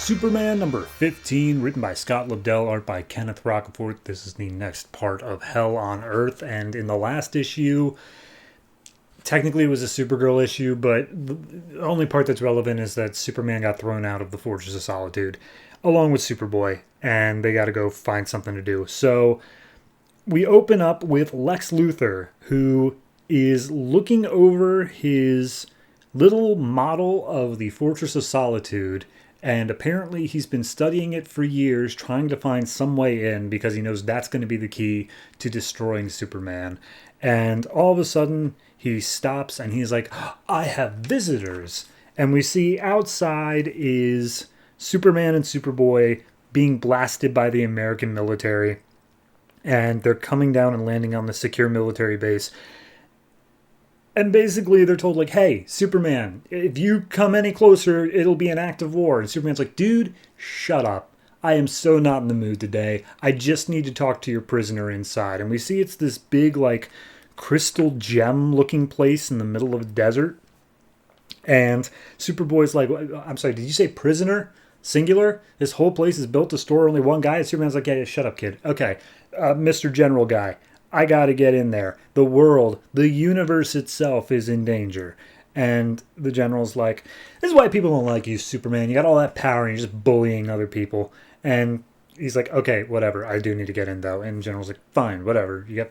Superman number 15, written by Scott Lobdell, art by Kenneth Rocafort. This is the next part of Hell on Earth, and in the last issue, technically it was a Supergirl issue, but the only part that's relevant is that Superman got thrown out of the Fortress of Solitude, along with Superboy, and they gotta go find something to do. So, we open up with Lex Luthor, who is looking over his little model of the Fortress of Solitude, and apparently he's been studying it for years, trying to find some way in because he knows that's going to be the key to destroying Superman. And all of a sudden, he stops and he's like, I have visitors. And we see outside is Superman and Superboy being blasted by the American military. And they're coming down and landing on the secure military base. And basically they're told, like, hey, Superman, if you come any closer, it'll be an act of war. And Superman's like, dude, shut up. I am so not in the mood today. I just need to talk to your prisoner inside. And we see it's this big, like, crystal gem looking place in the middle of the desert. And Superboy's like, I'm sorry, did you say prisoner? Singular? This whole place is built to store only one guy? And Superman's like, yeah, shut up, kid. Okay, Mr. General Guy. I gotta get in there. The world, the universe itself is in danger. And the general's like, this is why people don't like you, Superman. You got all that power and you're just bullying other people. And he's like, okay, whatever. I do need to get in, though. And the general's like, fine, whatever. You got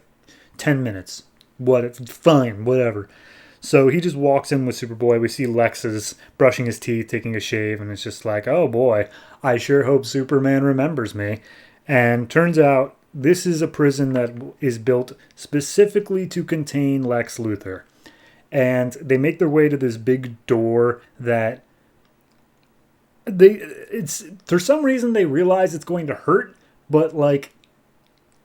10 minutes. Fine, whatever. So he just walks in with Superboy. We see Lex is brushing his teeth, taking a shave. And it's just like, oh, boy, I sure hope Superman remembers me. And turns out, this is a prison that is built specifically to contain Lex Luthor. And they make their way to this big door that it's for some reason they realize it's going to hurt, but like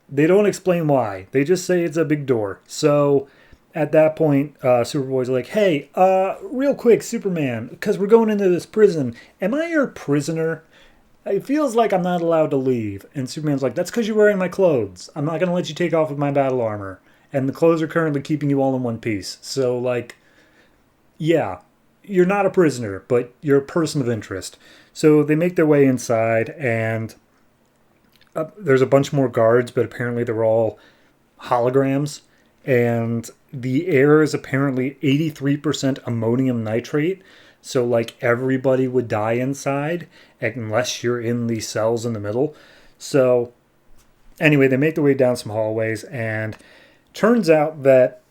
they don't explain why. They just say it's a big door. So at that point, Superboy's like, hey, real quick, Superman, because we're going into this prison. Am I your prisoner? It feels like I'm not allowed to leave. And Superman's like, that's because you're wearing my clothes. I'm not going to let you take off with my battle armor. And the clothes are currently keeping you all in one piece. So, like, yeah, you're not a prisoner, but you're a person of interest. So they make their way inside, and there's a bunch more guards, but apparently they're all holograms. And the air is apparently 83% ammonium nitrate. So, like, everybody would die inside unless you're in the cells in the middle. So, anyway, they make their way down some hallways, and turns out that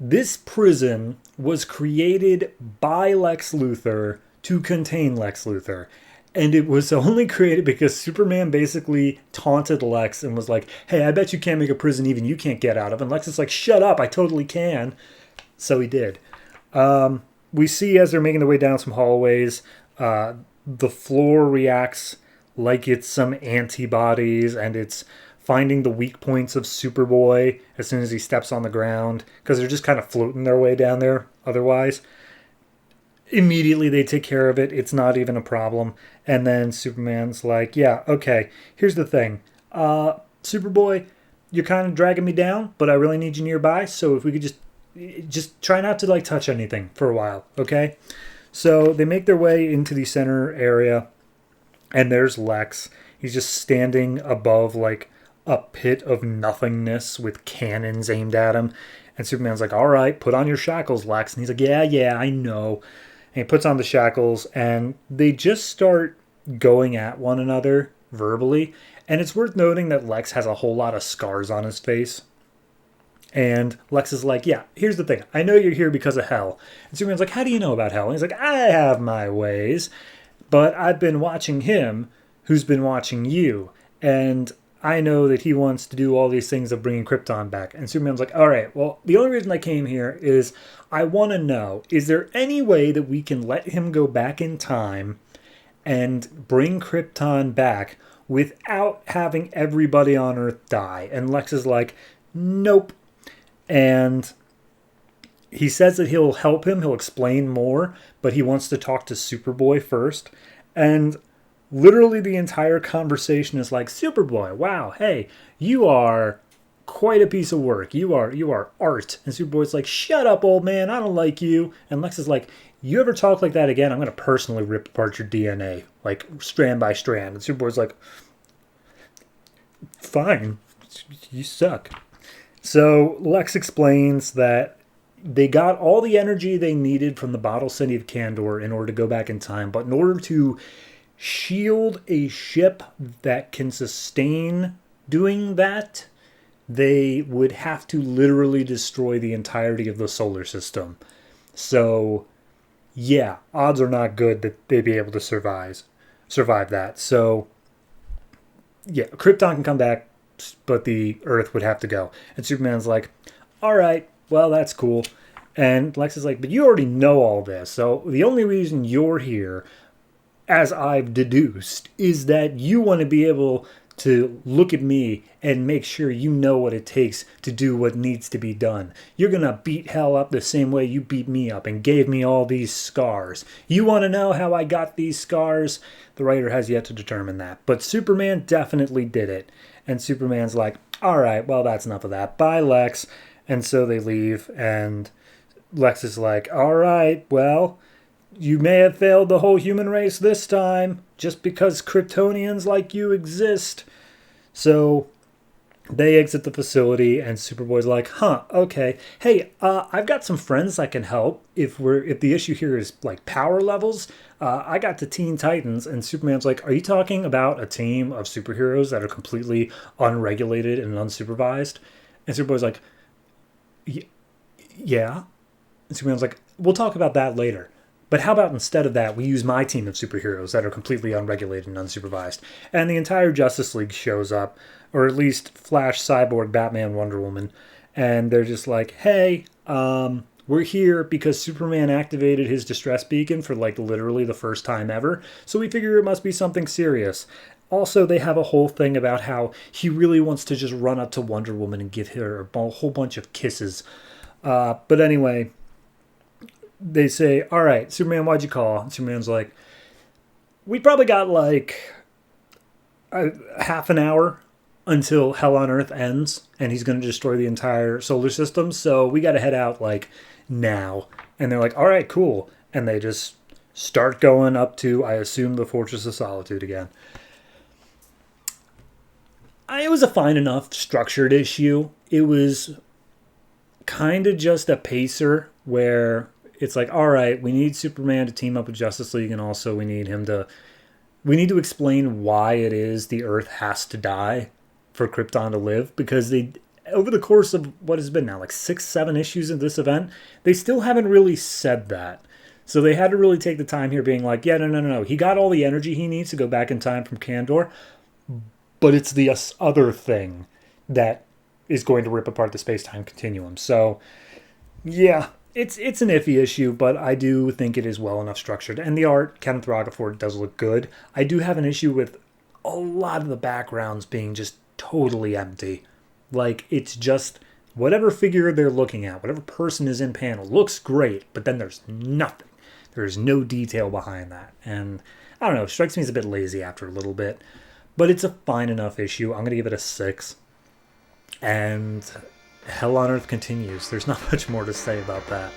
this prison was created by Lex Luthor to contain Lex Luthor. And it was only created because Superman basically taunted Lex and was like, hey, I bet you can't make a prison even you can't get out of. And Lex is like, shut up, I totally can. So he did. We see as they're making their way down some hallways, the floor reacts like it's some antibodies, and it's finding the weak points of Superboy as soon as he steps on the ground, because they're just kind of floating their way down there otherwise. Immediately they take care of it. It's not even a problem. And then Superman's like, yeah, okay, here's the thing. Superboy, you're kind of dragging me down, but I really need you nearby, so if we could just try not to like touch anything for a while, okay? So they make their way into the center area, and there's Lex. He's just standing above like a pit of nothingness with cannons aimed at him. And Superman's like, all right, put on your shackles, Lex. And he's like, yeah, I know. And he puts on the shackles, and they just start going at one another verbally. And it's worth noting that Lex has a whole lot of scars on his face. And Lex is like, yeah, here's the thing. I know you're here because of hell. And Superman's like, how do you know about hell? And he's like, I have my ways. But I've been watching him, who's been watching you. And I know that he wants to do all these things of bringing Krypton back. And Superman's like, all right, well, the only reason I came here is I want to know, is there any way that we can let him go back in time and bring Krypton back without having everybody on Earth die? And Lex is like, nope. And he says that he'll help him, he'll explain more, but he wants to talk to Superboy first. And literally the entire conversation is like, Superboy, wow, hey, you are quite a piece of work. You are art. And Superboy's like, shut up, old man. I don't like you. And Lex is like, you ever talk like that again, I'm going to personally rip apart your DNA, like strand by strand. And Superboy's like, fine, you suck. So Lex explains that they got all the energy they needed from the bottle city of Kandor in order to go back in time, but in order to shield a ship that can sustain doing that, they would have to literally destroy the entirety of the solar system. So yeah, odds are not good that they'd be able to survive that. So yeah, Krypton can come back, but the Earth would have to go. And Superman's like, all right, well, that's cool. And Lex is like, but you already know all this. So the only reason you're here, as I've deduced, is that you want to be able to look at me and make sure you know what it takes to do what needs to be done. You're going to beat hell up the same way you beat me up and gave me all these scars. You want to know how I got these scars? The writer has yet to determine that. But Superman definitely did it. And Superman's like, all right, well, that's enough of that. Bye, Lex. And so they leave. And Lex is like, all right, well, you may have failed the whole human race this time just because Kryptonians like you exist. So they exit the facility and Superboy's like, huh, okay. Hey, I've got some friends that can help if the issue here is like power levels. I got the Teen Titans, and Superman's like, are you talking about a team of superheroes that are completely unregulated and unsupervised? And Superboy's like, yeah. And Superman's like, we'll talk about that later. But how about instead of that, we use my team of superheroes that are completely unregulated and unsupervised. And the entire Justice League shows up, or at least Flash, Cyborg, Batman, Wonder Woman. And they're just like, hey, we're here because Superman activated his distress beacon for like literally the first time ever. So we figure it must be something serious. Also, they have a whole thing about how he really wants to just run up to Wonder Woman and give her a whole bunch of kisses. But anyway, they say, all right, Superman, why'd you call? And Superman's like, we probably got like half an hour until Hell on Earth ends, and he's going to destroy the entire solar system, so we got to head out like now. And they're like, all right, cool. And they just start going up to, I assume, the Fortress of Solitude again. It was a fine enough structured issue. It was kind of just a pacer where it's like, all right, we need Superman to team up with Justice League, and also we need to explain why it is the Earth has to die for Krypton to live, because they, over the course of what has been now like 6-7 issues in this event, they still haven't really said that. So they had to really take the time here being like, yeah, no. He got all the energy he needs to go back in time from Kandor, but it's the other thing that is going to rip apart the space-time continuum. So, yeah, it's an iffy issue, but I do think it is well enough structured. And the art, Kenneth Rocafort, does look good. I do have an issue with a lot of the backgrounds being just totally empty. Like, it's just whatever figure they're looking at, whatever person is in panel, looks great, but then there's nothing. There's no detail behind that. And I don't know, it strikes me as a bit lazy after a little bit. But it's a fine enough issue. I'm going to give it a 6. And Hell on Earth continues. There's not much more to say about that.